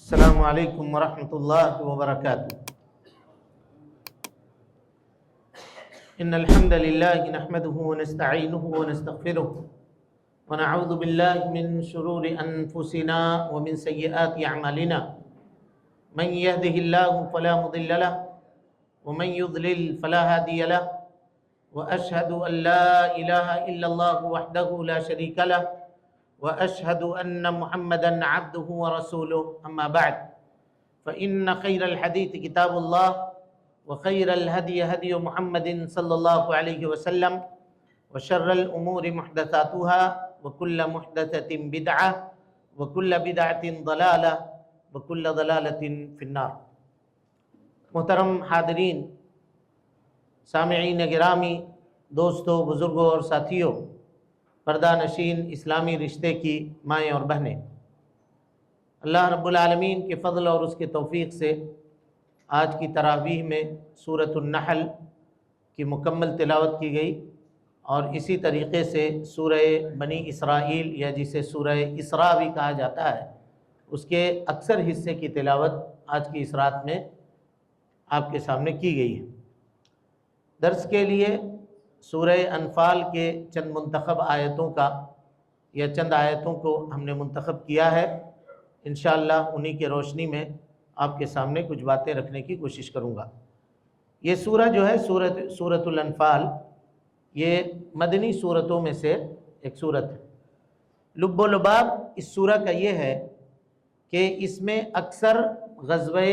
السلام علیکم ورحمۃ اللہ وبرکاتہ۔ ان الحمد للہ نحمده ونستعینه ونستغفره ونعوذ باللہ من شرور انفسنا ومن سیئات اعمالنا من يهده اللہ فلا مضل له ومن يضلل فلا هادی له واشهد ان لا الہ الا اللہ وحدہ لا شریک له وأشهد أن محمدًا عبده ورسوله أما بعد فإن خير الحديث كتاب الله وخير الهدي هدي محمد صلى الله عليه وسلم وشر الأمور محدثاتها وكل محدثة بدعة وكل بدعة ضلالة وكل ضلالة في النار۔ محترم حاضرین، سامعین گرامی، دوستوں، بزرگوں اور ساتھیوں، پردہ نشین اسلامی رشتے کی مائیں اور بہنیں، اللہ رب العالمین کے فضل اور اس کے توفیق سے آج کی تراویح میں سورۃ النحل کی مکمل تلاوت کی گئی، اور اسی طریقے سے سورہ بنی اسرائیل یا جسے سورہ اسراء بھی کہا جاتا ہے، اس کے اکثر حصے کی تلاوت آج کی اس رات میں آپ کے سامنے کی گئی ہے۔ درس کے لیے سورہ انفال کے چند منتخب آیتوں کا یا چند آیتوں کو ہم نے منتخب کیا ہے۔ انشاءاللہ انہی کے روشنی میں آپ کے سامنے کچھ باتیں رکھنے کی کوشش کروں گا۔ یہ سورہ جو ہے سورۃ الانفال، یہ مدنی سورتوں میں سے ایک سورت ہے۔ لب و لباب اس سورہ کا یہ ہے کہ اس میں اکثر غزوہ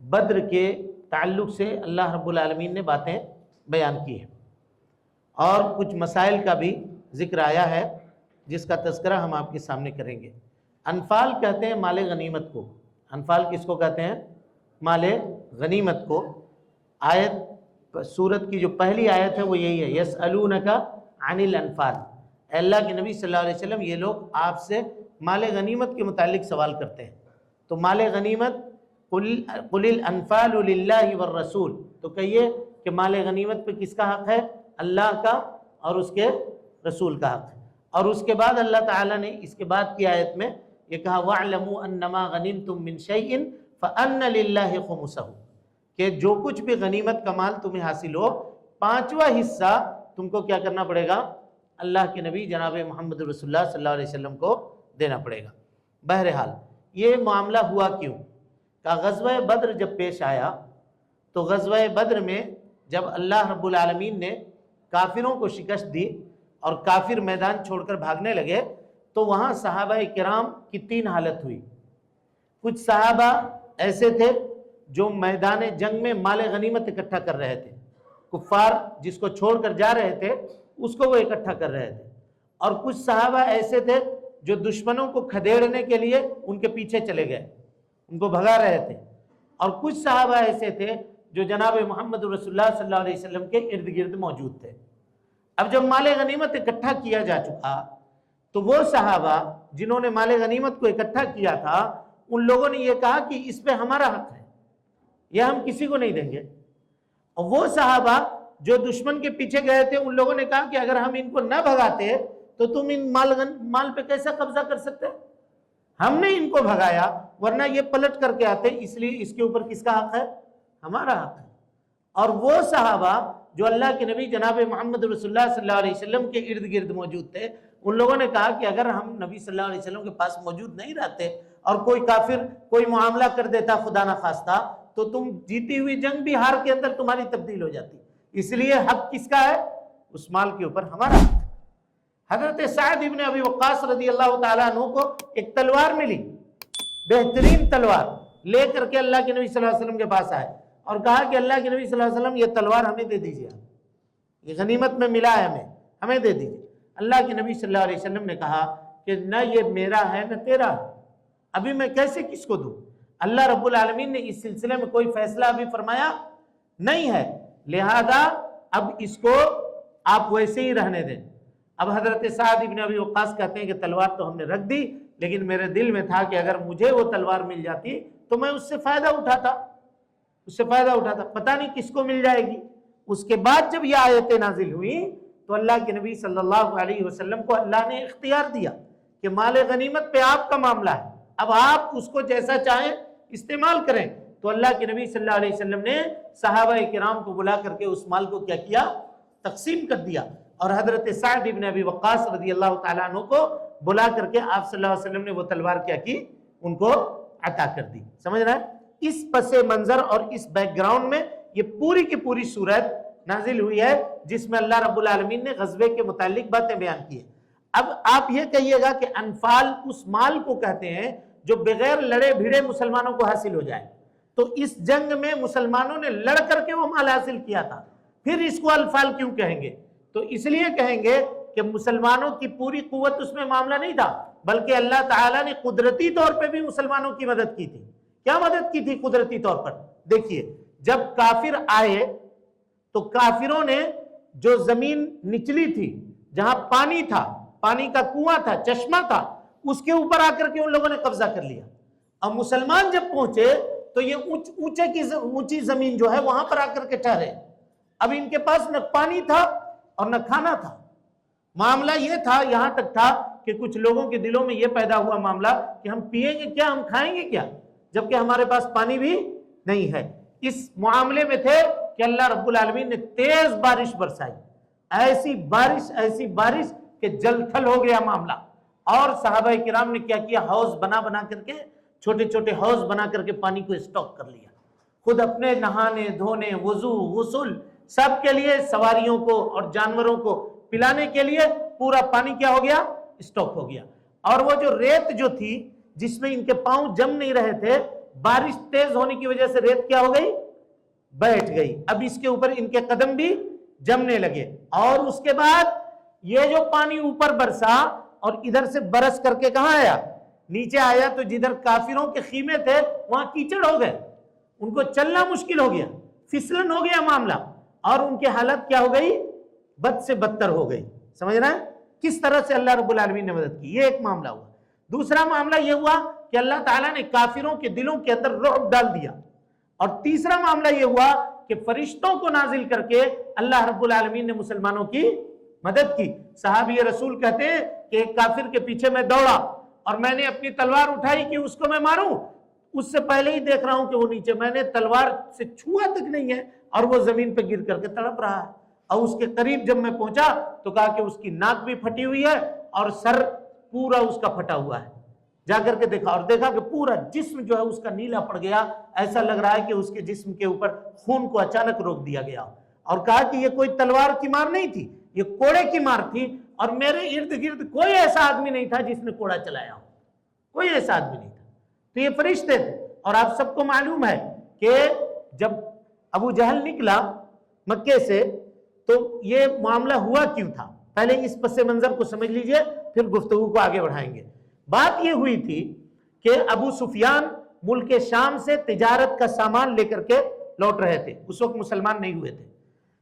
بدر کے تعلق سے اللہ رب العالمین نے باتیں بیان کی ہیں، اور کچھ مسائل کا بھی ذکر آیا ہے جس کا تذکرہ ہم آپ کے سامنے کریں گے۔ انفال کہتے ہیں مال غنیمت کو۔ انفال کس کو کہتے ہیں؟ مال غنیمت کو۔ آیت سورت کی جو پہلی آیت ہے وہ یہی ہے، یسألونک عن الانفال۔ اے اللہ کے نبی صلی اللہ علیہ وسلم، یہ لوگ آپ سے مال غنیمت کے متعلق سوال کرتے ہیں۔ تو مال غنیمت، قل الانفال للہ والرسول، تو کہیے کہ مال غنیمت پہ کس کا حق ہے؟ اللہ کا اور اس کے رسول کا حق ہے۔ اور اس کے بعد اللہ تعالیٰ نے اس کے بعد کی آیت میں یہ کہا وَاعْلَمُوا أَنَّمَا غَنِمْتُم مِّن شَيْءٍ فَأَنَّ لِلَّهِ خُمُسَهُ، کہ جو کچھ بھی غنیمت کا مال تمہیں حاصل ہو، 5واں حصہ تم کو کیا کرنا پڑے گا؟ اللہ کے نبی جناب محمد رسول اللہ صلی اللہ علیہ وسلم کو دینا پڑے گا۔ بہرحال یہ معاملہ ہوا کیوں کہ غزوہ بدر جب پیش آیا تو غزوہ بدر میں جب اللہ رب العالمین نے کافروں کو شکست دی اور کافر میدان چھوڑ کر بھاگنے لگے، تو وہاں صحابہ کرام کی 3 حالت ہوئی۔ کچھ صحابہ ایسے تھے جو میدان جنگ میں مال غنیمت اکٹھا کر رہے تھے، کفار جس کو چھوڑ کر جا رہے تھے اس کو وہ اکٹھا کر رہے تھے، اور کچھ صحابہ ایسے تھے جو دشمنوں کو کھدیڑنے کے لیے ان کے پیچھے چلے گئے، ان کو بھگا رہے تھے، اور کچھ صحابہ ایسے تھے جو جناب محمد رسول اللہ صلی اللہ علیہ وسلم کے ارد گرد موجود تھے۔ اب جب مال غنیمت اکٹھا کیا جا چکا تو وہ صحابہ جنہوں نے مال غنیمت کو اکٹھا کیا تھا، ان لوگوں نے یہ کہا کہ اس پہ ہمارا حق ہے، یہ ہم کسی کو نہیں دیں گے۔ اور وہ صحابہ جو دشمن کے پیچھے گئے تھے، ان لوگوں نے کہا کہ اگر ہم ان کو نہ بھگاتے تو تم ان مال پہ کیسا قبضہ کر سکتے؟ ہم نے ان کو بھگایا، ورنہ یہ پلٹ کر کے آتے، اس لیے اس کے اوپر کس کا حق ہے؟ ہمارا حق ہے۔ اور وہ صحابہ جو اللہ کے نبی جناب محمد رسول اللہ صلی اللہ علیہ وسلم کے ارد گرد موجود تھے، ان لوگوں نے کہا کہ اگر ہم نبی صلی اللہ علیہ وسلم کے پاس موجود نہیں رہتے اور کوئی کافر کوئی معاملہ کر دیتا خدا نخواستہ، تو تم جیتی ہوئی جنگ بھی ہار کے اندر تمہاری تبدیل ہو جاتی، اس لیے حق کس کا ہے؟ اس مال کے اوپر ہمارا حق ہے۔ حضرت سعد ابن ابی وقاص رضی اللہ تعالیٰ عنہ کو ایک تلوار ملی، بہترین تلوار، لے کر کے اللہ کے نبی صلی اللہ علیہ وسلم کے پاس آئے اور کہا کہ اللہ کے نبی صلی اللہ علیہ وسلم یہ تلوار ہمیں دے دیجیے، یہ غنیمت میں ملا ہے ہمیں دے دیجیے۔ اللہ کے نبی صلی اللہ علیہ وسلم نے کہا کہ نہ یہ میرا ہے نہ تیرا ہے، ابھی میں کیسے کس کو دوں؟ اللہ رب العالمین نے اس سلسلے میں کوئی فیصلہ ابھی فرمایا نہیں ہے، لہذا اب اس کو آپ ویسے ہی رہنے دیں۔ اب حضرت سعد ابن ابی وقاص کہتے ہیں کہ تلوار تو ہم نے رکھ دی، لیکن میرے دل میں تھا کہ اگر مجھے وہ تلوار مل جاتی تو میں اس سے فائدہ اٹھاتا، پتہ نہیں کس کو مل جائے گی۔ اس کے بعد جب یہ آیتیں نازل ہوئیں تو اللہ کے نبی صلی اللہ علیہ وسلم کو اللہ نے اختیار دیا کہ مال غنیمت پہ آپ کا معاملہ ہے، اب آپ اس کو جیسا چاہیں استعمال کریں۔ تو اللہ کے نبی صلی اللہ علیہ وسلم نے صحابہ کرام کو بلا کر کے اس مال کو کیا کیا؟ تقسیم کر دیا۔ اور حضرت سعد بن ابی وقاص رضی اللہ تعالیٰ عنہ کو بلا کر کے آپ صلی اللہ علیہ وسلم نے وہ تلوار کیا کی؟ ان کو عطا کر دی۔ سمجھ رہا ہے؟ اس پس منظر اور اس بیک گراؤنڈ میں یہ پوری کی پوری صورت نازل ہوئی ہے جس میں اللہ رب العالمین نے غزوے کے متعلق باتیں بیان کی ہیں۔ اب آپ یہ کہیے گا کہ انفال اس مال کو کہتے ہیں جو بغیر لڑے بھیڑے مسلمانوں کو حاصل ہو جائے، تو اس جنگ میں مسلمانوں نے لڑ کر کے وہ مال حاصل کیا تھا، پھر اس کو انفال کیوں کہیں گے؟ تو اس لیے کہیں گے کہ مسلمانوں کی پوری قوت اس میں معاملہ نہیں تھا، بلکہ اللہ تعالیٰ نے قدرتی طور پہ بھی مسلمانوں کی مدد کی تھی۔ کیا مدد کی تھی قدرتی طور پر؟ دیکھیے، جب کافر آئے تو کافروں نے جو زمین نچلی تھی جہاں پانی تھا، پانی کا کنواں تھا، چشمہ تھا، اس کے اوپر آ کر کے ان لوگوں نے قبضہ کر لیا۔ اور مسلمان جب پہنچے تو یہ اونچی زمین جو ہے وہاں پر آ کر کے ٹھہرے۔ اب ان کے پاس نہ پانی تھا اور نہ کھانا تھا۔ معاملہ یہ تھا، یہاں تک تھا کہ کچھ لوگوں کے دلوں میں یہ پیدا ہوا معاملہ کہ ہم پیئیں گے کیا، ہم کھائیں گے کیا، جبکہ ہمارے پاس پانی بھی نہیں ہے۔ اس معاملے میں تھے کہ اللہ رب العالمین نے تیز بارش برسائی، ایسی بارش کہ جل تھل ہو گیا معاملہ۔ اور صحابہ کرام نے کیا کیا؟ حوض بنا کر کے، چھوٹے چھوٹے حوض بنا کر کے پانی کو اسٹاک کر لیا، خود اپنے نہانے دھونے، وضو، غسل، سب کے لیے، سواریوں کو اور جانوروں کو پلانے کے لیے پورا پانی کیا ہو گیا؟ اسٹاک ہو گیا۔ اور وہ جو ریت جو تھی جس میں ان کے پاؤں جم نہیں رہے تھے، بارش تیز ہونے کی وجہ سے ریت کیا ہو گئی؟ بیٹھ گئی۔ اب اس کے اوپر ان کے قدم بھی جمنے لگے۔ اور اس کے بعد یہ جو پانی اوپر برسا اور ادھر سے برس کر کے کہاں آیا؟ نیچے آیا، تو جدھر کافروں کے خیمے تھے وہاں کیچڑ ہو گئے، ان کو چلنا مشکل ہو گیا، پھسلن ہو گیا معاملہ، اور ان کی حالت کیا ہو گئی؟ بد سے بدتر ہو گئی۔ سمجھ رہے ہیں کس طرح سے اللہ رب العالمین نے مدد کی؟ یہ ایک معاملہ ہوا۔ دوسرا معاملہ یہ ہوا کہ اللہ تعالیٰ نے کافروں کے دلوں کے اندر رعب ڈال دیا۔ اور تیسرا معاملہ یہ ہوا کہ فرشتوں کو نازل کر کے اللہ رب العالمین نے مسلمانوں کی مدد کی۔ صحابی رسول کہتے ہیں کہ ایک کافر کے پیچھے میں دوڑا اور میں نے اپنی تلوار اٹھائی کہ اس کو میں ماروں، اس سے پہلے ہی دیکھ رہا ہوں کہ وہ نیچے، میں نے تلوار سے چھوا تک نہیں ہے اور وہ زمین پہ گر کر کے تڑپ رہا ہے۔ اور اس کے قریب جب میں پہنچا تو کہا کہ اس کی ناک بھی پھٹی ہوئی ہے اور سر پورا اس کا پھٹا ہوا ہے۔ جا کر کے دیکھا، اور دیکھا کہ پورا جسم جو ہے اس کا نیلا پڑ گیا، ایسا لگ رہا ہے کہ اس کے جسم کے اوپر خون کو اچانک روک دیا گیا۔ اور کہا کہ یہ کوئی تلوار کی مار نہیں تھی، یہ کوڑے کی مار تھی، اور میرے ارد گرد کوئی ایسا آدمی نہیں تھا جس نے کوڑا چلایا ہو، کوئی ایسا آدمی نہیں تھا۔ تو یہ فرشتے تھے۔ اور آپ سب کو معلوم ہے کہ جب ابو جہل نکلا مکے سے تو یہ معاملہ ہوا کیوں تھا؟ پہلے اس پس منظر کو سمجھ لیجئے، پھر گفتگو کو آگے بڑھائیں گے۔ بات یہ ہوئی تھی کہ ابو سفیان ملک شام سے تجارت کا سامان لے کر کے لوٹ رہے تھے، اس وقت مسلمان نہیں ہوئے تھے۔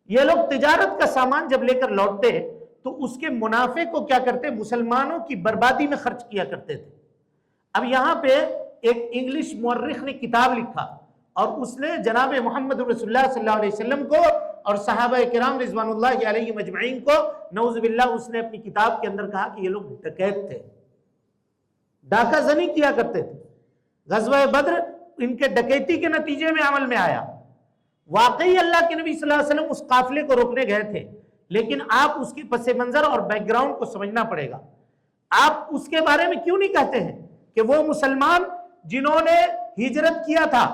یہ لوگ تجارت کا سامان جب لے کر لوٹتے تو اس کے منافع کو کیا کرتے؟ مسلمانوں کی بربادی میں خرچ کیا کرتے تھے۔ اب یہاں پہ ایک انگلش مورخ نے کتاب لکھا اور اس نے جناب محمد رسول اللہ صلی اللہ علیہ وسلم کو اور صحابہ کرام رضوان اللہ علیہ مجمعین کو نعوذ باللہ اس نے اپنی کتاب کے اندر کہا کہ یہ لوگ ڈکیت تھے، ڈاکہ زنی کیا کرتے تھے۔ غزوہ بدر ان کے ڈکیتی کے نتیجے میں عمل میں آیا۔ واقعی اللہ کے نبی صلی اللہ علیہ وسلم اس قافلے کو روکنے گئے تھے، لیکن آپ اس کی پس منظر اور بیک گراؤنڈ کو سمجھنا پڑے گا۔ آپ اس کے بارے میں کیوں نہیں کہتے ہیں کہ وہ مسلمان جنہوں نے ہجرت کیا تھا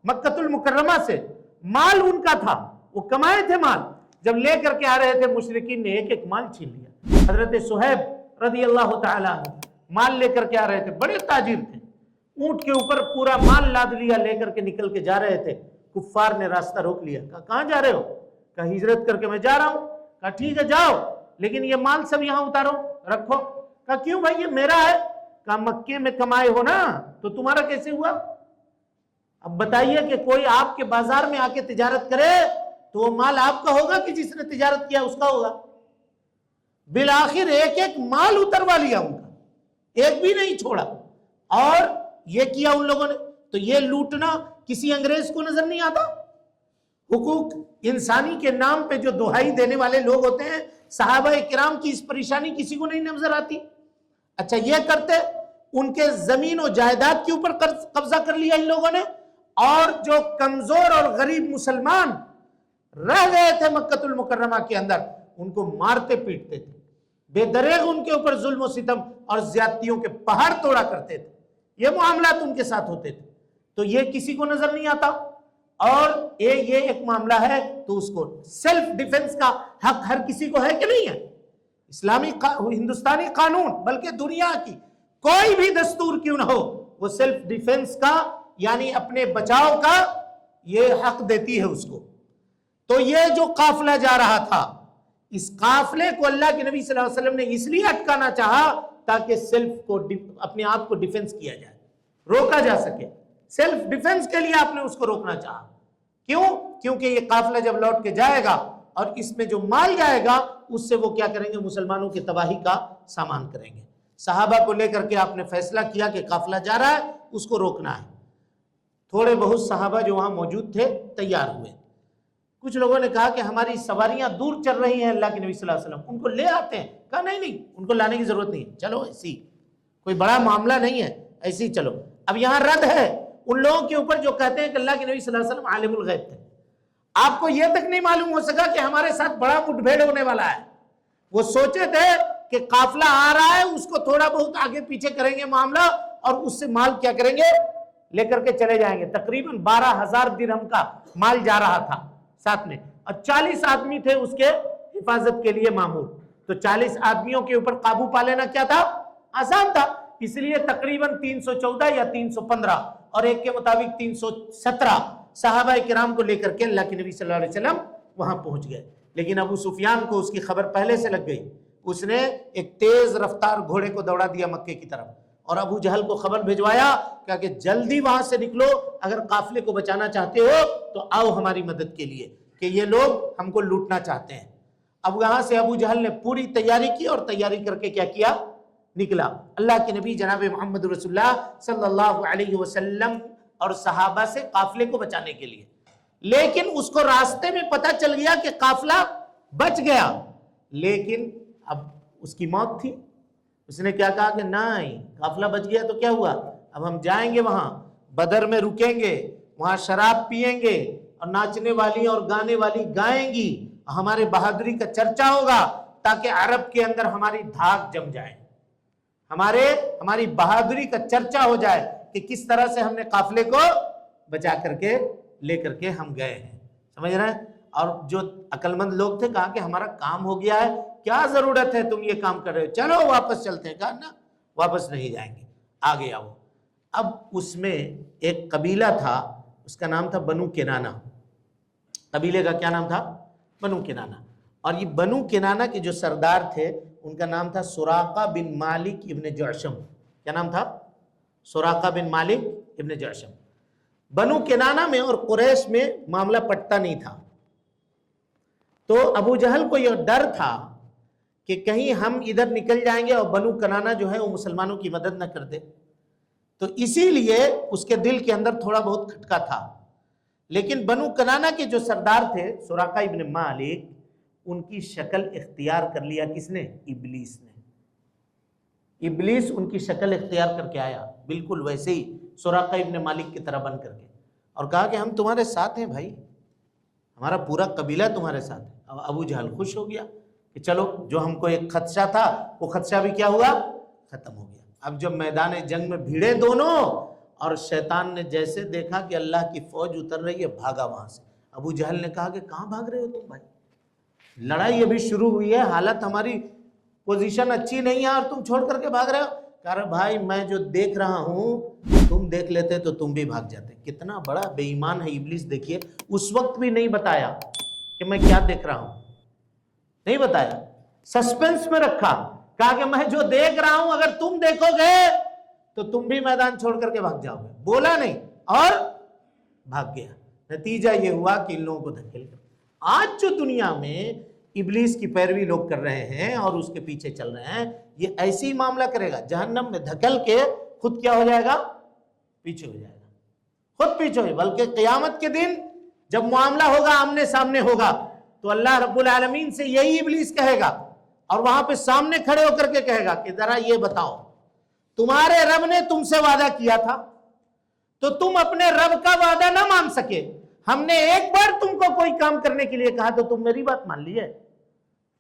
مکہ المکرمہ سے، مال ان کا تھا، وہ کمائے تھے مال، جب لے کر کے آ رہے تھے مشرکین نے ایک ایک مال چھین لیا۔ حضرت صہیب رضی اللہ تعالیٰ عنہ مال لے کر کے آ رہے تھے، بڑے تاجر تھے، اونٹ کے اوپر پورا مال لاد لیا، لے کر کے نکل کے جا رہے تھے۔ کفار نے راستہ روک لیا، کہا کہاں جا رہے ہو؟ کہا ہجرت کر کے میں جا رہا ہوں۔ کہا ٹھیک ہے جاؤ، لیکن یہ مال سب یہاں اتارو رکھو۔ کہا کیوں بھائی یہ میرا ہے؟ کہا مکے میں کمائے ہو نا، تو تمہارا کیسے ہوا؟ اب بتائیے کہ کوئی آپ کے بازار میں آ کے تجارت کرے تو وہ مال آپ کا ہوگا کہ جس نے تجارت کیا اس کا ہوگا؟ بالآخر ایک ایک مال اتروا لیا ان کا، ایک بھی نہیں چھوڑا۔ اور یہ کیا ان لوگوں نے، تو یہ لوٹنا کسی انگریز کو نظر نہیں آتا؟ حقوق انسانی کے نام پہ جو دہائی دینے والے لوگ ہوتے ہیں، صحابہ کرام کی اس پریشانی کسی کو نہیں نظر آتی؟ اچھا یہ کرتے، ان کے زمین و جائیداد کے اوپر قبضہ کر لیا ان لوگوں نے، اور جو کمزور اور غریب مسلمان رہ گئے تھے مکہ المکرمہ کے اندر ان کو مارتے پیٹتے تھے، بے دریغ ان کے اوپر ظلم و ستم اور زیادتیوں کے پہاڑ توڑا کرتے تھے، یہ معاملات ان کے ساتھ ہوتے تھے۔ تو یہ کسی کو نظر نہیں آتا، اور یہ ایک معاملہ ہے تو اس کو سیلف ڈیفنس کا حق ہر کسی کو ہے کہ نہیں ہے؟ اسلامی ہندوستانی قانون بلکہ دنیا کی کوئی بھی دستور کیوں نہ ہو، وہ سیلف ڈیفنس کا یعنی اپنے بچاؤ کا یہ حق دیتی ہے اس کو۔ تو یہ جو قافلہ جا رہا تھا، اس قافلے کو اللہ کے نبی صلی اللہ علیہ وسلم نے اس لیے اٹکانا چاہا تاکہ سیلف کو اپنے آپ کو ڈیفنس کیا جائے، روکا جا سکے۔ سیلف ڈیفنس کے لیے آپ نے اس کو روکنا چاہا۔ کیوں؟ کیونکہ یہ قافلہ جب لوٹ کے جائے گا اور اس میں جو مال جائے گا اس سے وہ کیا کریں گے؟ مسلمانوں کی تباہی کا سامان کریں گے۔ صحابہ کو لے کر کے آپ نے فیصلہ کیا کہ قافلہ جا رہا ہے، اس کو روکنا ہے۔ تھوڑے بہت صحابہ جو وہاں موجود تھے تیار ہوئے۔ کچھ لوگوں نے کہا کہ ہماری سواریاں دور چل رہی ہیں اللہ کے نبی صلی اللہ علیہ وسلم، ان کو لے آتے ہیں۔ کہا نہیں، ان کو لانے کی ضرورت نہیں، چلو ایسی کوئی بڑا معاملہ نہیں ہے، ایسی چلو۔ اب یہاں رد ہے ان لوگوں کے اوپر جو کہتے ہیں کہ اللہ کے نبی صلی اللہ علیہ وسلم عالم الغیب تھے۔ آپ کو یہ تک نہیں معلوم ہو سکا کہ ہمارے ساتھ بڑا مٹ بھیڑ ہونے والا ہے۔ وہ سوچے تھے کہ قافلہ آ رہا ہے، اس کو تھوڑا بہت آگے پیچھے کریں گے معاملہ، اور اس سے مال کیا کریں گے؟ لے کر کے چلے جائیں گے۔ تقریباً 12,000 درہم کا مال جا رہا تھا ساتھ میں، اور 40 آدمی تھے اس کے حفاظت کے لیے معمور۔ تو 40 آدمیوں کے اوپر قابو پا لینا کیا تھا؟ آسان تھا۔ اس لیے تقریباً 314 یا 315 اور ایک کے مطابق 317 صحابہ کرام کو لے کر کے اللہ کے نبی صلی اللہ علیہ وسلم وہاں پہنچ گئے۔ لیکن ابو سفیان کو اس کی خبر پہلے سے لگ گئی، اس نے ایک تیز رفتار گھوڑے کو دوڑا دیا مکے کی طرف، اور ابو جہل کو خبر بھیجوایا کہ جلدی وہاں سے نکلو، اگر قافلے کو بچانا چاہتے ہو تو آؤ ہماری مدد کے لیے، کہ یہ لوگ ہم کو لوٹنا چاہتے ہیں۔ اب یہاں سے ابو جہل نے پوری تیاری کی، اور تیاری کر کے کیا کیا؟ نکلا۔ اللہ کے نبی جناب محمد رسول اللہ صلی اللہ علیہ وسلم اور صحابہ سے قافلے کو بچانے کے لیے، لیکن اس کو راستے میں پتہ چل گیا کہ قافلہ بچ گیا، لیکن اب اس کی موت تھی۔ اس نے کیا کہا کہ نہیں، قافلہ بچ گیا تو کیا ہوا؟ اب ہم جائیں گے وہاں بدر میں، رکیں گے وہاں، شراب پیئیں گے، اور ناچنے والی اور گانے والی گائیں گی، ہمارے بہادری کا چرچا ہوگا، تاکہ عرب کے اندر ہماری دھاک جم جائے، ہماری بہادری کا چرچا ہو جائے کہ کس طرح سے ہم نے قافلے کو بچا کر کے لے کر کے ہم گئے ہیں۔ سمجھ رہے ہیں؟ اور جو عقل مند لوگ تھے کہا کہ ہمارا کام ہو گیا ہے، کیا ضرورت ہے تم یہ کام کر رہے ہو، چلو واپس چلتے ہیں۔ کہا نا، واپس نہیں جائیں گے، آگے آؤ۔ اب اس میں ایک قبیلہ تھا، اس کا نام تھا بنو کنانہ۔ قبیلے کا کیا نام تھا؟ بنو کنانہ۔ اور یہ بنو کنانہ کے جو سردار تھے ان کا نام تھا سراقہ بن مالک ابن جعشم۔ کیا نام تھا؟ سراقہ بن مالک ابن جعشم۔ بنو کنانہ میں اور قریش میں معاملہ پٹتا نہیں تھا، تو ابو جہل کو یہ ڈر تھا کہ کہیں ہم ادھر نکل جائیں گے اور بنو کنانہ جو ہے وہ مسلمانوں کی مدد نہ کر دے، تو اسی لیے اس کے دل کے اندر تھوڑا بہت کھٹکا تھا۔ لیکن بنو کنانہ کے جو سردار تھے سراقہ ابن مالک، ان کی شکل اختیار کر لیا کس نے؟ ابلیس نے۔ ابلیس ان کی شکل اختیار کر کے آیا، بالکل ویسے ہی سراقہ ابن مالک کی طرح بن کر کے، اور کہا کہ ہم تمہارے ساتھ ہیں بھائی، ہمارا پورا قبیلہ تمہارے ساتھ ہے۔ اب ابو جہل خوش ہو گیا کہ چلو، جو ہم کو ایک خدشہ تھا وہ خدشہ بھی کیا ہوا؟ ختم ہو گیا۔ اب جب میدان جنگ میں بھیڑے دونوں، اور شیطان نے جیسے دیکھا کہ اللہ کی فوج اتر رہی ہے، بھاگا وہاں سے۔ ابو جہل نے کہا کہ کہاں بھاگ رہے ہو تم بھائی؟ لڑائی ابھی شروع ہوئی ہے، حالت ہماری پوزیشن اچھی نہیں ہے، اور تم چھوڑ کر کے بھاگ رہے ہو۔ کہا رہا بھائی میں جو دیکھ رہا ہوں تم دیکھ لیتے تو تم بھی بھاگ جاتے۔ کتنا بڑا بے ایمان ہے ابلیس، دیکھیے اس وقت بھی نہیں بتایا کہ میں کیا دیکھ رہا ہوں، نہیں بتایا، سسپینس میں رکھا۔ کہا کہ میں جو دیکھ رہا ہوں اگر تم دیکھو گے تو تم بھی میدان چھوڑ کر کے بھاگ جاؤ گے۔ بولا نہیں اور بھاگ گیا۔ نتیجہ یہ ہوا کہ ان لوگوں کو دھکیل کر آج جو دنیا میں ابلیس کی پیروی لوگ کر رہے ہیں اور اس کے پیچھے چل رہے ہیں، یہ ایسی معاملہ کرے گا، جہنم میں دھکل کے خود کیا ہو جائے گا؟ پیچھے ہو جائے گا، خود پیچھے ہو۔ بلکہ قیامت کے دن جب معاملہ ہوگا، آمنے سامنے ہوگا، تو اللہ رب العالمین سے یہی ابلیس کہے گا، اور وہاں پہ سامنے کھڑے ہو کر کے کہے گا کہ ذرا یہ بتاؤ تمہارے رب نے تم سے وعدہ کیا تھا تو تم اپنے رب کا وعدہ نہ مان سکے. ہم نے ایک بار تم کو کوئی کام کرنے کے لیے کہا تو تم میری بات مان لی ہے.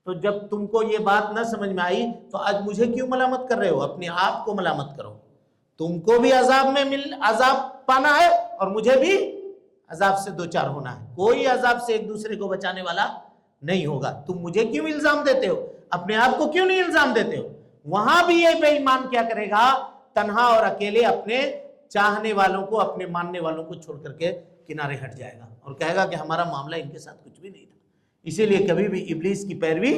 تو جب تم کو یہ بات نہ سمجھ میں آئی تو آج مجھے کیوں ملامت کر رہے ہو؟ اپنے آپ کو ملامت کرو. تم کو بھی عذاب پانا ہے اور مجھے بھی عذاب سے دوچار ہونا ہے. کوئی عذاب سے ایک دوسرے کو بچانے والا نہیں ہوگا. تم مجھے کیوں الزام دیتے ہو؟ اپنے آپ کو کیوں نہیں الزام دیتے ہو؟ وہاں بھی یہ بے ایمان کیا کرے گا؟ تنہا اور اکیلے اپنے چاہنے والوں کو، اپنے ماننے والوں کو چھوڑ کر کے کنارے ہٹ جائے گا اور کہے گا کہ ہمارا معاملہ ان کے ساتھ کچھ بھی نہیں تھا. اسی لیے کبھی بھی ابلیس کی پیروی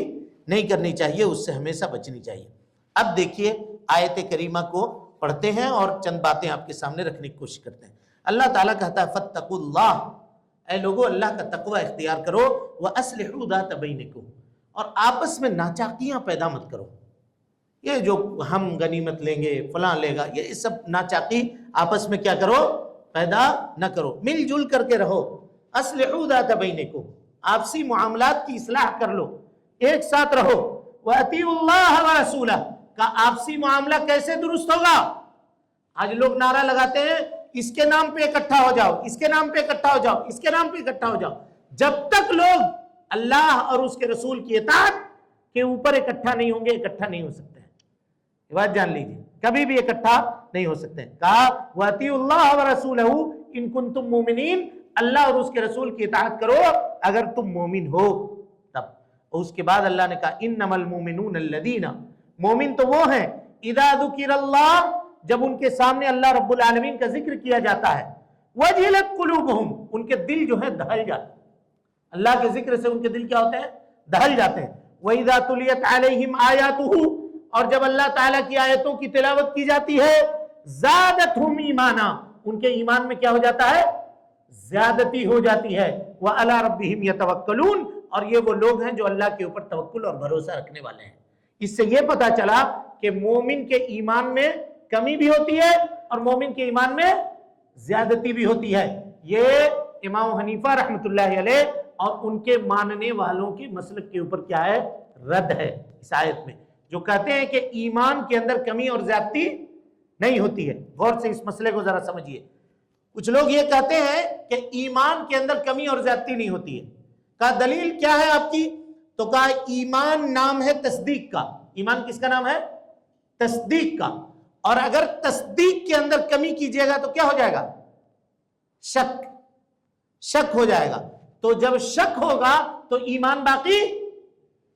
نہیں کرنی چاہیے، اس سے ہمیشہ بچنی چاہیے. اب دیکھیے آیت کریمہ کو پڑھتے ہیں اور چند باتیں آپ کے سامنے رکھنے کی کوشش کرتے ہیں. اللہ تعالیٰ کہتا ہے فاتقوا اللہ، اے لوگو اللہ کا تقوی اختیار کرو، وَأَصْلِحُوا ذَاتَ بَيْنِكُمْ، اور آپس میں ناچاکیاں پیدا مت کرو. یہ جو ہم غنیمت لیں گے فلاں لے گا، یہ سب ناچاکی آپس میں کیا کرو؟ پیدا نہ کرو. مل جل کر کے رہو. اصلحوا ذات بینکم، آپسی معاملات کی اصلاح کر لو، ایک ساتھ رہو. وَأَطِیعُوا اللَّهَ وَرَسُولَهُ، کا آپسی معاملہ کیسے درست ہوگا؟ آج لوگ نعرہ لگاتے ہیں اس کے نام پہ اکٹھا ہو جاؤ، اس کے نام پہ اکٹھا ہو جاؤ، اس کے نام پہ اکٹھا ہو جاؤ. جب تک لوگ اللہ اور اس کے رسول کی اطاعت کے اوپر اکٹھا نہیں ہوں گے، اکٹھا نہیں ہو سکتے ہیں. یہ بات جان لیجیے، کبھی بھی اکٹھا نہیں ہو سکتے ہیں. کہا وَأَطِیعُوا اللَّهَ وَرَسُولَهُ إِن كُنتُم مُؤْمِنِينَ، اللہ اور اس کے رسول کی اطاعت کرو اگر تم مومن ہو تب. اور اس کے بعد اللہ نے کہا إِنَّمَا الْمُؤْمِنُونَ الَّذِينَ، مومن تو وہ ہیں اِذَا ذُكِرَ اللَّهُ، جب ان کے سامنے اللہ رب العالمین کا ذکر کیا جاتا ہے، وَجِلَتْ قُلُوبُهُمْ، ان کے دل جو ہے دہل جاتے ہیں. اللہ کے ذکر سے ان کے دل کیا ہوتے ہیں؟ دہل جاتے ہیں. وَإِذَا تُلِيَتْ عَلَيْهِمْ آيَاتُهُ، اور جب اللہ تعالیٰ کی آیتوں کی تلاوت کی جاتی ہے، زادتہم ایمانا، ان کے ایمان میں کیا ہو جاتا ہے؟ زیادتی ہو جاتی ہے. وَعَلَىٰ رَبِّهِمْ يَتَوَكَّلُونَ، اور یہ وہ لوگ ہیں جو اللہ کے اوپر توکل اور بھروسہ رکھنے والے ہیں. اس سے یہ پتا چلا کہ مومن کے ایمان میں کمی بھی ہوتی ہے اور مومن کے ایمان میں زیادتی بھی ہوتی ہے. یہ امام حنیفہ رحمۃ اللہ علیہ اور ان کے ماننے والوں کے مسلک کے اوپر کیا ہے؟ رد ہے اس آیت میں، جو کہتے ہیں کہ ایمان کے اندر کمی اور زیادتی نہیں ہوتی ہے. غور سے اس مسئلے کو ذرا سمجھیے. کچھ لوگ یہ کہتے ہیں کہ ایمان کے اندر کمی اور زیادتی نہیں ہوتی ہے. کہا دلیل کیا ہے آپ کی؟ تو کہا ایمان نام ہے تصدیق کا. ایمان کس کا نام ہے؟ تصدیق کا. اور اگر تصدیق کے اندر کمی کیجیے گا تو کیا ہو جائے گا؟ شک ہو جائے گا. تو جب شک ہوگا تو ایمان باقی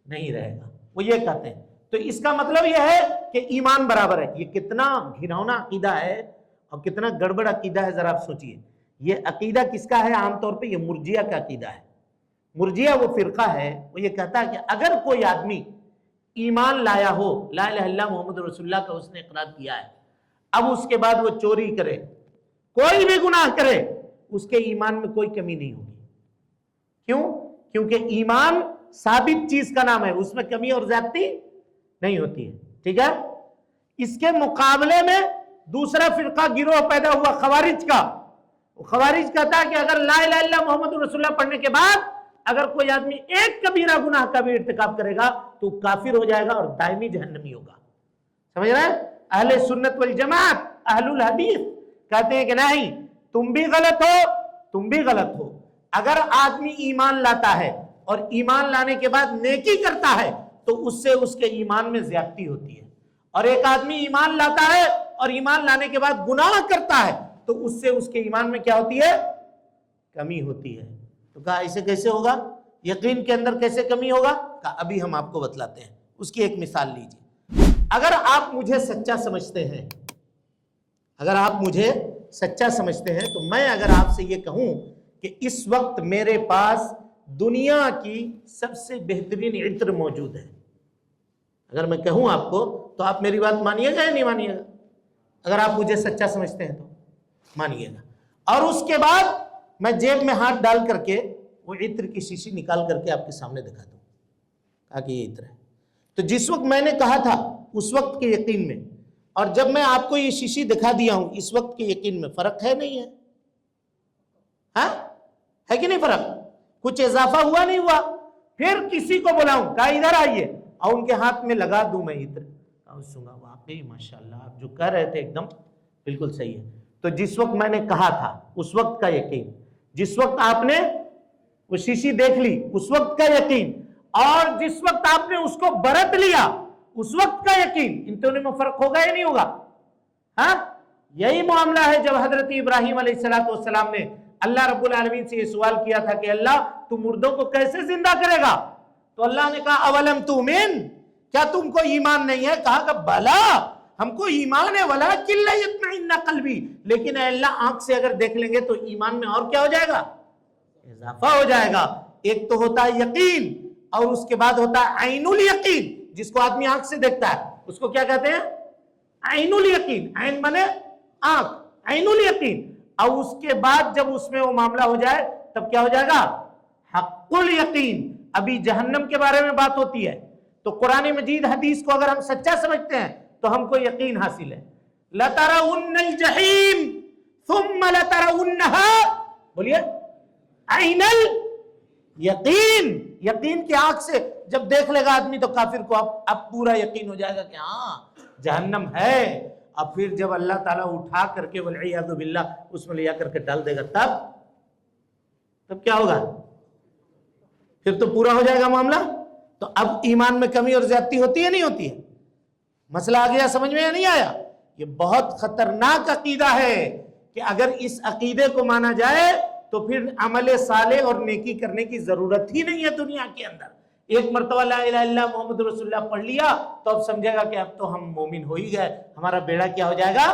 نہیں رہے گا. وہ یہ کہتے ہیں. تو اس کا مطلب یہ ہے کہ ایمان برابر ہے. یہ کتنا گھناؤنا عقیدہ ہے اور کتنا گڑبڑ عقیدہ ہے، ذرا آپ سوچئے. یہ عقیدہ کس کا ہے؟ عام طور پہ یہ مرجیہ کا عقیدہ ہے. مرجیہ وہ فرقہ ہے، وہ یہ کہتا ہے کہ اگر کوئی آدمی ایمان لایا ہو، لا الہ الا اللہ محمد رسول اللہ کا اس نے اقرار کیا ہے، اب اس کے بعد وہ چوری کرے، کوئی بھی گناہ کرے، اس کے ایمان میں کوئی کمی نہیں ہوگی. کیوں؟ کیونکہ ایمان ثابت چیز کا نام ہے، اس میں کمی اور زیادتی نہیں ہوتی ہے. ٹھیک ہے. اس کے مقابلے میں دوسرا فرقہ گروہ پیدا ہوا خوارج کا. خوارج کہتا ہے کہ اگر لا الہ الا اللہ محمد رسول اللہ پڑھنے کے بعد اگر کوئی آدمی ایک کبیرہ گناہ کا بھی ارتکاب کرے گا تو کافر ہو جائے گا اور دائمی جہنمی ہوگا. سمجھ رہے ہیں؟ اہل سنت والجماعت، اہل الحدیث کہتے ہیں کہ نہیں، تم بھی غلط ہو، تم بھی غلط ہو. اگر آدمی ایمان لاتا ہے اور ایمان لانے کے بعد نیکی کرتا ہے تو اس سے اس کے ایمان میں زیادتی ہوتی ہے. اور ایک آدمی ایمان لاتا ہے اور ایمان لانے کے بعد گناہ کرتا ہے تو اس سے اس کے ایمان میں کیا ہوتی ہے؟ کمی ہوتی ہے. تو کہا ایسے کیسے ہوگا؟ یقین کے اندر کیسے کمی ہوگا؟ کہا ابھی ہم آپ کو بتلاتے ہیں. اس کی ایک مثال لیجیے. اگر آپ مجھے سچا سمجھتے ہیں، اگر آپ مجھے سچا سمجھتے ہیں تو میں اگر آپ سے یہ کہوں کہ اس وقت میرے پاس دنیا کی سب سے بہترین عطر موجود ہے، اگر میں کہوں آپ کو تو آپ میری بات مانیے گا یا نہیں مانیے گا؟ اگر آپ مجھے سچا سمجھتے ہیں تو مانیے گا. اور اس کے بعد میں جیب میں ہاتھ ڈال کر کے وہ عطر کی شیشی نکال کر کے آپ کے سامنے دکھا دوں، کہا کہ یہ عطر ہے. تو جس وقت میں نے کہا تھا اس وقت کے یقین میں اور جب میں آپ کو یہ شیشی دکھا دیا ہوں اس وقت کے یقین میں فرق ہے نہیں ہے؟ ہاں ہے کہ نہیں فرق؟ کچھ اضافہ ہوا نہیں ہوا؟ پھر کسی کو بلاؤں، کہا ادھر آئیے، اور ان کے ہاتھ میں لگا دوں میں عطر، سنگا واقعی ماشاءاللہ آپ جو کہہ رہے تھے ایک دم بالکل صحیح ہے. تو جس وقت میں نے کہا تھا اس وقت کا یقین، جس وقت آپ نے وہ شیشی دیکھ لی اس وقت کا یقین، اور جس وقت آپ نے اس کو برت لیا اس وقت کا یقین، ان دونوں میں فرق ہوگا یا نہیں ہوگا؟ ہاں، یہی معاملہ ہے جب حضرت ابراہیم علیہ السلام نے اللہ رب العالمین سے یہ سوال کیا تھا کہ اللہ تو مردوں کو کیسے زندہ کرے گا؟ تو اللہ نے کہا اولم تؤمن، کیا تم کو ایمان نہیں ہے؟ کہا کہ بلا ہم کو ایمان ہے، ولکن لیطمئن قلبی، لیکن اے اللہ آنکھ سے اگر دیکھ لیں گے تو ایمان میں اور کیا ہو جائے گا؟ اضافہ ہو جائے گا. ایک تو ہوتا ہے یقین اور اس کے بعد ہوتا ہے عین الیقین، جس کو آدمی آنکھ سے دیکھتا ہے اس کو کیا کہتے ہیں؟ عین الیقین. عین مانے آنکھ، عین الیقین. اور اس کے بعد جب اس میں وہ معاملہ ہو جائے تب کیا ہو جائے گا؟ حق الیقین. ابھی جہنم کے بارے میں بات ہوتی ہے تو قرآن مجید حدیث کو اگر ہم سچا سمجھتے ہیں تو ہم کو یقین حاصل ہے. لَتَرَوُنَّ الْجَحِيمَ ثُمَّ لَتَرَوُنَّهَا، بولیے عین الیقین. یقین کی آنکھ سے جب دیکھ لے گا آدمی تو کافر کو اب پورا یقین ہو جائے گا کہ ہاں جہنم ہے. اب پھر جب اللہ تعالیٰ اٹھا کر کے والعیاذ باللہ اس میں لیا کر کے ڈال دے گا تب کیا ہوگا؟ پھر تو پورا ہو جائے گا معاملہ. تو اب ایمان میں کمی اور زیادتی ہوتی ہے نہیں ہوتی ہے؟ مسئلہ آ گیا سمجھ میں یا نہیں آیا؟ یہ بہت خطرناک عقیدہ ہے کہ اگر اس عقیدے کو مانا جائے تو پھر عمل صالح اور نیکی کرنے کی ضرورت ہی نہیں ہے دنیا کے اندر. ایک مرتبہ لا الہ الا اللہ محمد رسول اللہ پڑھ لیا تو اب سمجھے گا کہ اب تو ہم مومن ہو ہی گئے، ہمارا بیڑا کیا ہو جائے گا؟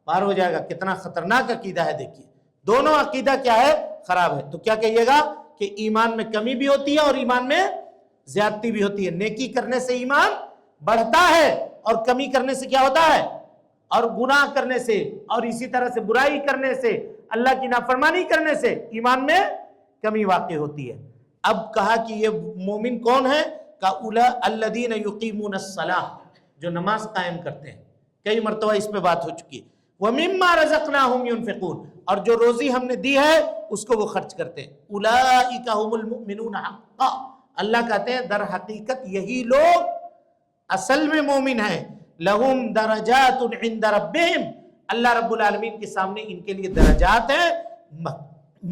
پار ہو جائے گا. کتنا خطرناک عقیدہ ہے دیکھیے. دونوں عقیدہ کیا ہے؟ خراب ہے. تو کیا کہیے گا کہ ایمان میں کمی بھی ہوتی ہے اور ایمان میں زیادتی بھی ہوتی ہے. نیکی کرنے سے ایمان بڑھتا ہے اور کمی کرنے سے کیا ہوتا ہے؟ اور گناہ کرنے سے اور اسی طرح سے برائی کرنے سے اللہ کی نافرمانی کرنے سے ایمان میں کمی واقع ہوتی ہے. اب کہا کہ یہ مومن کون ہے؟ کہ الذین یقیمون الصلاۃ، جو نماز قائم کرتے ہیں. کئی مرتبہ اس پہ بات ہو چکی ہے. وَمِمَّا رَزَقْنَاهُمْ يُنْفِقُونَ، اور جو روزی ہم نے دی ہے اس کو وہ خرچ کرتے ہیں. اولئک هم المؤمنون حقا، اللہ کہتے ہیں در حقیقت یہی لوگ اصل میں مومن ہیں. لہم درجات عند ربہم، اللہ رب العالمین کے سامنے ان کے لیے درجات ہیں،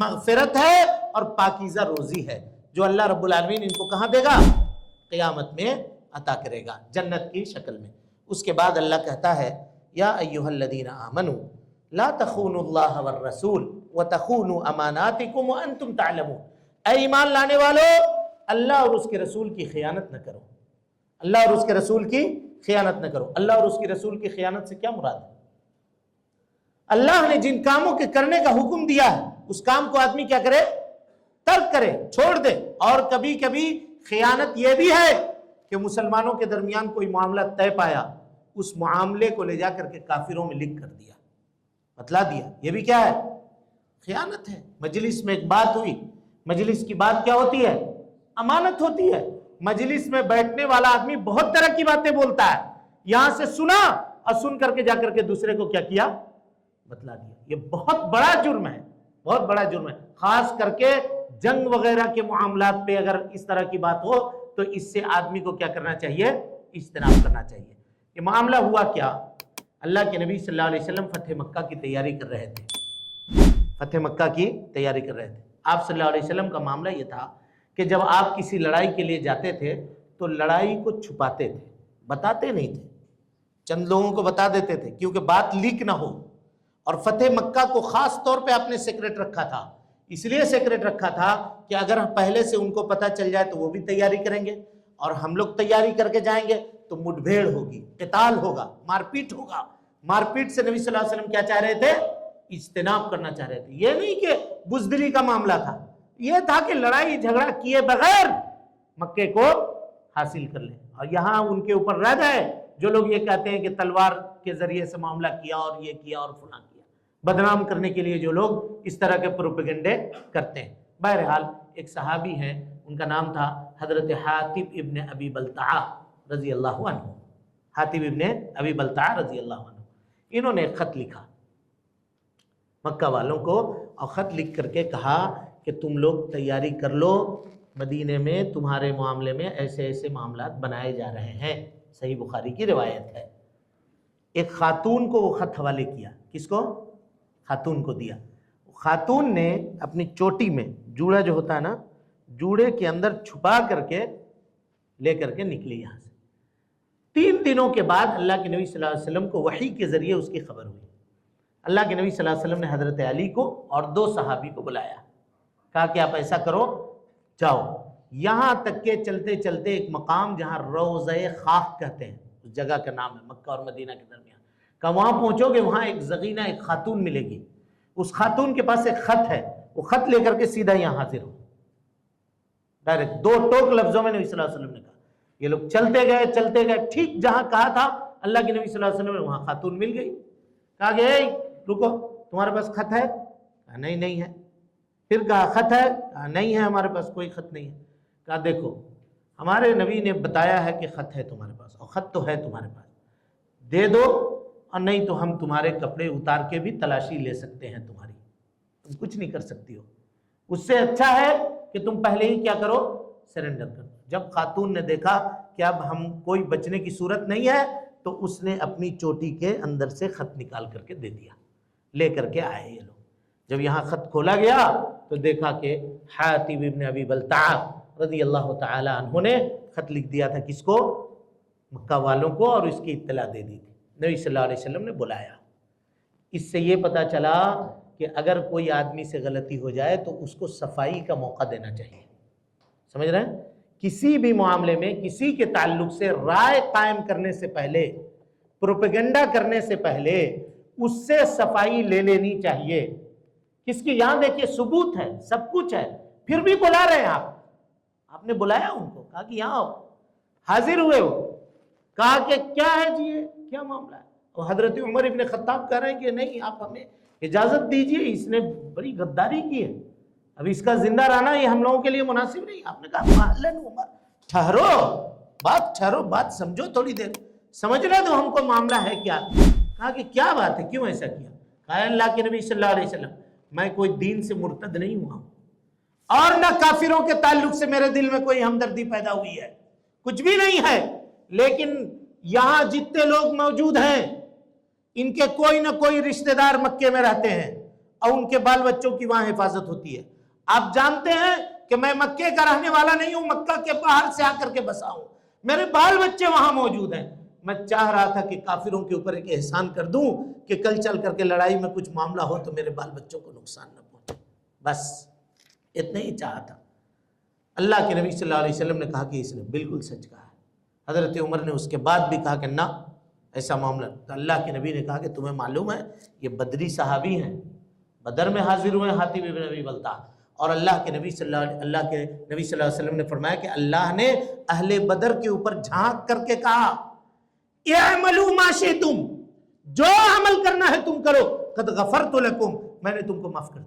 مغفرت ہے اور پاکیزہ روزی ہے جو اللہ رب العالمین ان کو کہاں دے گا؟ قیامت میں عطا کرے گا جنت کی شکل میں. اس کے بعد اللہ کہتا ہے یا ایھا الذین آمنوا لا تخونوا اللہ والرسول وتخونوا اماناتکم وانتم تعلمون. اے ایمان لانے والو، اللہ اور اس کے رسول کی خیانت نہ کرو. اللہ اور اس کے رسول کی خیانت نہ کرو. اللہ اور اس کے رسول کی خیانت سے کیا مراد ہے؟ اللہ نے جن کاموں کے کرنے کا حکم دیا ہے اس کام کو آدمی کیا کرے؟ ترک کرے، چھوڑ دے. اور کبھی کبھی خیانت یہ بھی ہے کہ مسلمانوں کے درمیان کوئی معاملہ طے پایا، اس معاملے کو لے جا کر کے کافروں میں لکھ کر دیا، بتلا دیا. یہ بھی کیا ہے؟ خیانت ہے. مجلس میں ایک بات ہوئی، مجلس کی بات کیا ہوتی ہے؟ امانت ہوتی ہے. مجلس میں بیٹھنے والا آدمی بہت طرح کی باتیں بولتا ہے، یہاں سے سنا اور سن کر کے جا کر کے دوسرے کو کیا کیا؟ بتلا دیا. یہ بہت بڑا جرم ہے، بہت بڑا جرم ہے. خاص کر کے جنگ وغیرہ کے معاملات پہ اگر اس طرح کی بات ہو تو اس سے آدمی کو کیا کرنا چاہیے؟ اجتناب کرنا چاہیے. یہ معاملہ ہوا کیا؟ اللہ کے نبی صلی اللہ علیہ وسلم فتح مکہ کی تیاری کر رہے تھے. فتح مکہ کی تیاری کر رہے تھے. آپ صلی اللہ علیہ وسلم کا معاملہ یہ تھا کہ جب آپ کسی لڑائی کے لیے جاتے تھے تو لڑائی کو چھپاتے تھے، بتاتے نہیں تھے. چند لوگوں کو بتا دیتے تھے کیونکہ بات لیک نہ ہو. اور فتح مکہ کو خاص طور پہ آپ نے سیکرٹ رکھا تھا. اس لیے سیکرٹ رکھا تھا کہ اگر پہلے سے ان کو پتہ چل جائے تو وہ بھی تیاری کریں گے اور ہم لوگ تیاری کر کے جائیں گے تو مٹ بھیڑ ہوگی، قتال ہوگا، مار پیٹ ہوگا. مار پیٹ سے نبی صلی اللہ علیہ وسلم کیا چاہ رہے تھے؟ اجتناب کرنا چاہ رہے تھے. یہ نہیں کہ بزدلی کا معاملہ تھا، یہ تھا کہ لڑائی جھگڑا کیے بغیر مکے کو حاصل کر لیں. اور یہاں ان کے اوپر رد ہے جو لوگ یہ کہتے ہیں کہ تلوار کے ذریعے سے معاملہ کیا اور یہ کیا اور فلاں کیا، بدنام کرنے کے لیے جو لوگ اس طرح کے پروپیگنڈے کرتے ہیں. بہرحال ایک صحابی ہیں، ان کا نام تھا حضرت حاتب ابن ابی بلتعہ رضی اللہ عنہ. حاتب ابن ابی بلتعہ رضی اللہ عنہ، انہوں نے ایک خط لکھا مکہ والوں کو اور خط لکھ کر کے کہا کہ تم لوگ تیاری کر لو، مدینے میں تمہارے معاملے میں ایسے ایسے معاملات بنائے جا رہے ہیں. صحیح بخاری کی روایت ہے۔ ایک خاتون کو وہ خط حوالے کیا، کس کو؟ خاتون کو دیا۔ خاتون نے اپنی چوٹی میں جوڑا جو ہوتا ہے نا، جوڑے کے اندر چھپا کر کے لے کر کے نکلی یہاں سے۔ 3 دنوں کے بعد اللہ کے نبی صلی اللہ علیہ وسلم کو وحی کے ذریعے اس کی خبر ہوئی۔ اللہ کے نبی صلی اللہ علیہ وسلم نے حضرت علی کو اور 2 صحابی کو بلایا، کہا کہ آپ ایسا کرو، جاؤ یہاں تک کہ چلتے چلتے ایک مقام جہاں روضہ خاک کہتے ہیں، اس جگہ کا نام ہے، مکہ اور مدینہ کے درمیان، کہ وہاں پہنچو گے، وہاں ایک زغینہ، ایک خاتون ملے گی، اس خاتون کے پاس ایک خط ہے، وہ خط لے کر کے سیدھا یہاں حاضر ہو۔ ڈائریکٹ 2 ٹوک لفظوں میں نبی صلی اللہ علیہ وسلم نے کہا۔ یہ لوگ چلتے گئے، ٹھیک جہاں کہا تھا اللہ کے نبی صلی اللہ علیہ وسلم نے، وہاں خاتون مل گئی۔ کہا کہ اے رکو، تمہارے پاس خط ہے؟ کہا نہیں ہے۔ پھر کہا خط ہے؟ کہا نہیں ہے، ہمارے پاس کوئی خط نہیں ہے۔ کہا دیکھو ہمارے نبی نے بتایا ہے کہ خط ہے تمہارے پاس، اور خط تو ہے تمہارے پاس، دے دو، اور نہیں تو ہم تمہارے کپڑے اتار کے بھی تلاشی لے سکتے ہیں تمہاری، تم کچھ نہیں کر سکتی ہو۔ اس سے اچھا ہے کہ تم پہلے ہی کیا کرو، سرنڈر کرو۔ جب خاتون نے دیکھا کہ اب ہم کوئی بچنے کی صورت نہیں ہے، تو اس نے اپنی چوٹی کے اندر سے خط نکال کر کے دے دیا، لے کر کے آئے یہ لوگ۔ جب یہاں خط کھولا گیا تو دیکھا کہ حاتب ابن ابی بلتعہ رضی اللہ تعالی عنہ نے خط لکھ دیا تھا، کس کو؟ مکہ والوں کو، اور اس کی اطلاع دے دی تھی۔ نبی صلی اللہ علیہ وسلم نے بلایا۔ اس سے یہ پتا چلا کہ اگر کوئی آدمی سے غلطی ہو جائے تو اس کو صفائی کا موقع دینا چاہیے۔ سمجھ رہے ہیں؟ کسی بھی معاملے میں کسی کے تعلق سے رائے قائم کرنے سے پہلے، پروپیگنڈا کرنے سے پہلے اس سے صفائی لے لینی چاہیے۔ کس کی؟ یہاں دیکھیے ثبوت ہے، سب کچھ ہے، پھر بھی بلا رہے ہیں آپ نے بلایا ان کو، کہا کہ یہاں آؤ، حاضر ہوئے ہو، کہا کہ کیا ہے جی، یہ کیا معاملہ ہے؟ اور حضرت عمر ابن خطاب کہہ رہے ہیں کہ نہیں، آپ ہمیں اجازت دیجئے، اس نے بڑی غداری کی ہے، اب اس کا زندہ رہنا یہ ہم لوگوں کے لیے مناسب نہیں۔ آپ نے کہا محلن عمر، ٹھہرو، بات سمجھو تھوڑی دیر، سمجھنا تو ہم کو معاملہ ہے کیا۔ کہا کہ کیا بات ہے، کیوں ایسا کیا؟ کہا اللہ کے نبی صلی اللہ علیہ وسلم، میں کوئی دین سے مرتد نہیں ہوا ہوں، اور نہ کافروں کے تعلق سے میرے دل میں کوئی ہمدردی پیدا ہوئی ہے، کچھ بھی نہیں ہے، لیکن یہاں جتنے لوگ موجود ہیں ان کے کوئی نہ کوئی رشتہ دار مکے میں رہتے ہیں، اور ان کے بال بچوں کی وہاں حفاظت ہوتی ہے۔ آپ جانتے ہیں کہ میں مکے کا رہنے والا نہیں ہوں، مکہ کے باہر سے آ کر کے بسا ہوں، میرے بال بچے وہاں موجود ہیں۔ میں چاہ رہا تھا کہ کافروں کے اوپر ایک احسان کر دوں کہ کل چل کر کے لڑائی میں کچھ معاملہ ہو تو میرے بال بچوں کو نقصان نہ پہنچے، بس اتنا ہی چاہا تھا۔ اللہ کے نبی صلی اللہ علیہ وسلم نے کہا کہ اس نے بالکل سچ کہا ہے۔ حضرت عمر نے اس کے بعد بھی کہا کہ نہ، ایسا معاملہ، تو اللہ کے نبی نے کہا کہ تمہیں معلوم ہے یہ بدری صحابی ہیں، بدر میں حاضر ہوئے حاتب ابن ابی بلتعہ، اور اللہ کے نبی صلی اللہ علیہ وسلم نے فرمایا کہ اللہ نے اہل بدر کے اوپر جھانک کر کے کہا اعملوا ما شئتم، جو عمل کرنا ہے تم کرو، قد غفرت لکم، میں نے تم کو معاف کر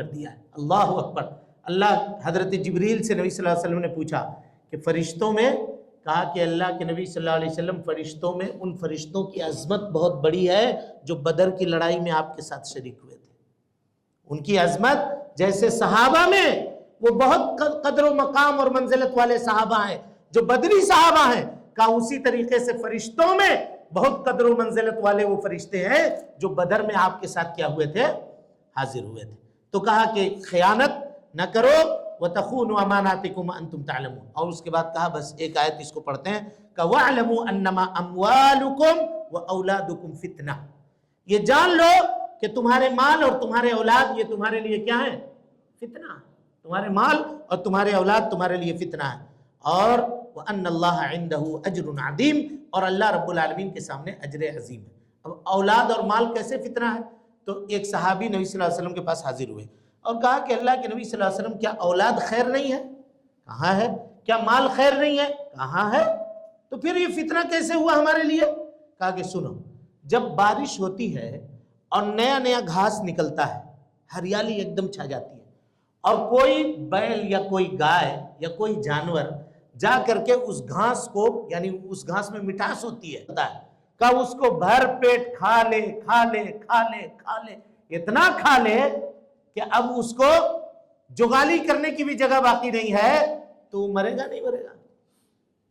دیا ہے، اللہ اکبر۔ اللہ حضرت جبریل سے نبی صلی اللہ علیہ وسلم نے پوچھا کہ فرشتوں میں، کہا کہ اللہ کے نبی صلی اللہ علیہ وسلم فرشتوں میں ان فرشتوں کی عظمت بہت بڑی ہے جو بدر کی لڑائی میں آپ کے ساتھ شریک ہوئے تھے، ان کی عظمت جیسے صحابہ میں وہ بہت قدر و مقام اور منزلت والے صحابہ ہیں جو بدری صحابہ ہیں، کہا اسی طریقے سے فرشتوں میں بہت قدر و منزلت والے وہ فرشتے ہیں جو بدر میں آپ کے ساتھ کیا ہوئے تھے، حاضر ہوئے تھے۔ تو کہا کہ خیانت نہ کرو، وَتَخُونُوا أَمَانَاتِكُمْ وَأَنْتُمْ تَعْلَمُونَ، اور اس کے بعد کہا بس ایک آیت اس کو پڑھتے ہیں کہ وَاعْلَمُوا أَنَّمَا أَمْوَالُكُمْ وَأَوْلَادُكُمْ فِتْنَةٌ، یہ جان لو کہ تمہارے مال اور تمہارے اولاد یہ تمہارے لیے کیا ہے؟ فتنہ، تمہارے مال اور تمہارے اولاد تمہارے لیے فتنہ ہے، اور وَأَنَّ اللَّهَ عِنْدَهُ أَجْرٌ عَظِيمٌ، اور اللہ رب العالمین کے سامنے اجر عظیم ہے۔ اب اولاد اور مال کیسے فتنہ ہے؟ تو ایک صحابی نبی صلی اللہ علیہ وسلم کے پاس حاضر ہوئے اور کہا کہ اللہ کے نبی صلی اللہ علیہ وسلم، کیا اولاد خیر نہیں ہے؟ کہاں ہے؟ کیا مال خیر نہیں ہے؟ کہاں ہے؟ تو پھر یہ فتنہ کیسے ہوا ہمارے لیے؟ کہا کہ سنو، جب بارش ہوتی ہے اور نیا نیا گھاس نکلتا ہے، ہریالی ایک دم چھا جاتی ہے، اور کوئی بیل یا کوئی گائے یا کوئی جانور جا کر کے اس گھاس کو، یعنی اس گھاس میں مٹھاس ہوتی ہے، کہ اس کو بھر پیٹ کھا لے، اتنا کھا لے کہ اب اس کو جگالی کرنے کی بھی جگہ باقی نہیں ہے، تو مرے گا نہیں مرے گا؟